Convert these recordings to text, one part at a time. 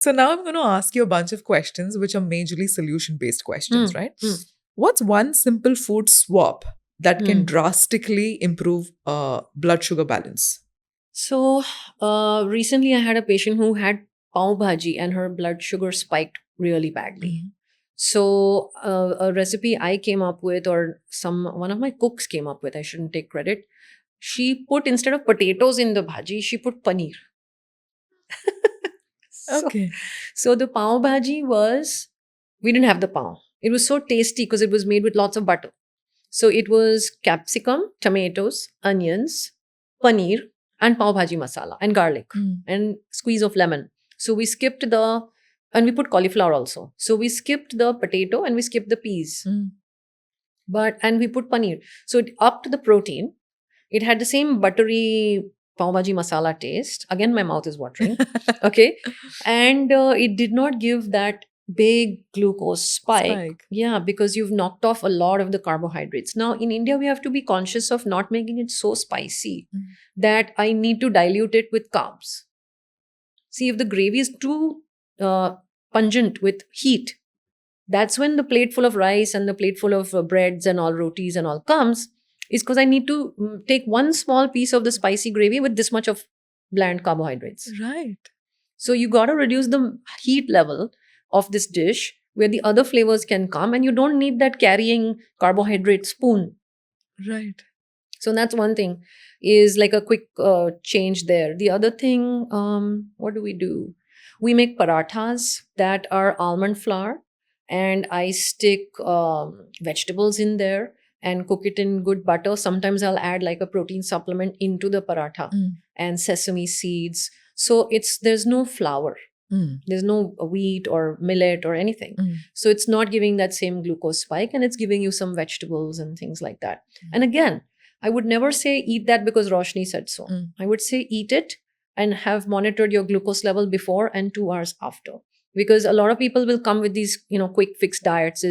So now I'm going to ask you a bunch of questions which are majorly solution-based questions, right? What's one simple food swap that can drastically improve blood sugar balance? So recently I had a patient who had pav bhaji and her blood sugar spiked really badly. So a recipe I came up with, or one of my cooks came up with, I shouldn't take credit. She put, instead of potatoes in the bhaji, she put paneer. Okay. So the pav bhaji was, we didn't have the pav. It was so tasty because it was made with lots of butter. So it was capsicum, tomatoes, onions, paneer, and pav bhaji masala and garlic and squeeze of lemon. So we skipped and we put cauliflower also. So we skipped the potato and we skipped the peas. And we put paneer. So it upped the protein. It had the same buttery pav bhaji masala taste. Again, my mouth is watering. Okay. And it did not give that big glucose spike. Yeah, because you've knocked off a lot of the carbohydrates. Now, in India, we have to be conscious of not making it so spicy that I need to dilute it with carbs. See, if the gravy is too pungent with heat, that's when the plate full of rice and the plate full of breads and all rotis and all comes, is because I need to take one small piece of the spicy gravy with this much of bland carbohydrates. Right. So you got to reduce the heat level of this dish where the other flavors can come, and you don't need that carrying carbohydrate spoon. Right. So that's one thing, is like a quick change there. The other thing, what do? We make parathas that are almond flour, and I stick vegetables in there and cook it in good butter. Sometimes I'll add like a protein supplement into the paratha and sesame seeds. So there's no flour. There's no wheat or millet or anything. So it's not giving that same glucose spike, and it's giving you some vegetables and things like that. And again, I would never say eat that because Roshani said so. I would say eat it and have monitored your glucose level before and 2 hours after. Because a lot of people will come with these, quick fix diets,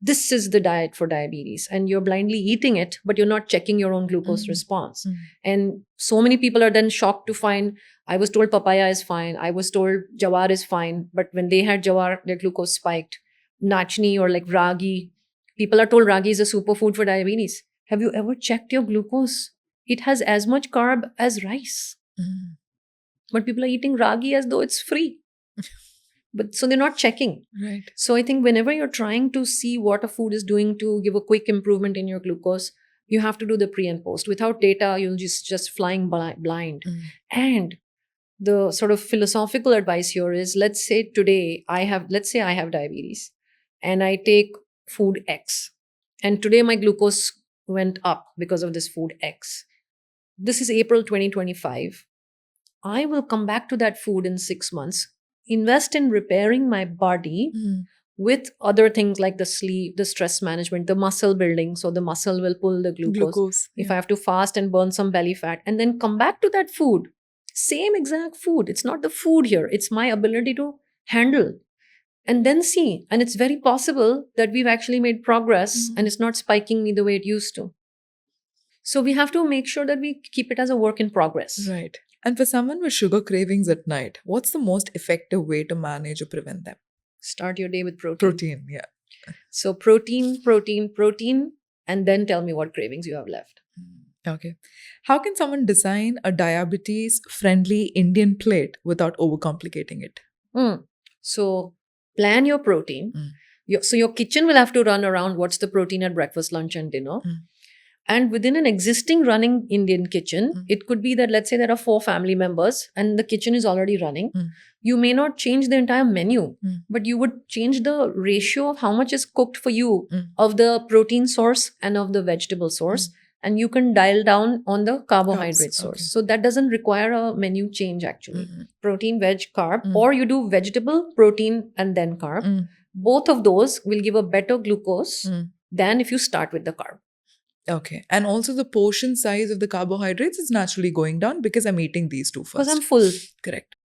this is the diet for diabetes, and you're blindly eating it, but you're not checking your own glucose response. And so many people are then shocked to find, I was told papaya is fine, I was told jawar is fine, but when they had jawar, their glucose spiked. Nachni or like ragi, people are told ragi is a superfood for diabetes. Have you ever checked your glucose? It has as much carb as rice. But people are eating ragi as though it's free. But so they're not checking. Right. So I think whenever you're trying to see what a food is doing to give a quick improvement in your glucose, you have to do the pre and post. Without data, you'll just flying blind. And the sort of philosophical advice here is, let's say I have diabetes and I take food X. And today my glucose went up because of this food X. This is April 2025. I will come back to that food in 6 months, invest in repairing my body with other things like the sleep, the stress management, the muscle building. So the muscle will pull the glucose. If I have to fast and burn some belly fat and then come back to that food, same exact food. It's not the food here. It's my ability to handle. And then see, and it's very possible that we've actually made progress and it's not spiking me the way it used to. So we have to make sure that we keep it as a work in progress. Right. And for someone with sugar cravings at night, what's the most effective way to manage or prevent them? Start your day with protein. Protein, yeah. So protein, and then tell me what cravings you have left. Okay. How can someone design a diabetes-friendly Indian plate without overcomplicating it? So plan your protein. So your kitchen will have to run around what's the protein at breakfast, lunch, and dinner. And within an existing running Indian kitchen, it could be that, let's say there are 4 family members and the kitchen is already running. You may not change the entire menu, but you would change the ratio of how much is cooked for you of the protein source and of the vegetable source. And you can dial down on the carbohydrate source. So that doesn't require a menu change actually. Protein, veg, carb, or you do vegetable, protein, and then carb. Both of those will give a better glucose than if you start with the carb. Okay. And also the portion size of the carbohydrates is naturally going down because I'm eating these two first. Because I'm full. Correct.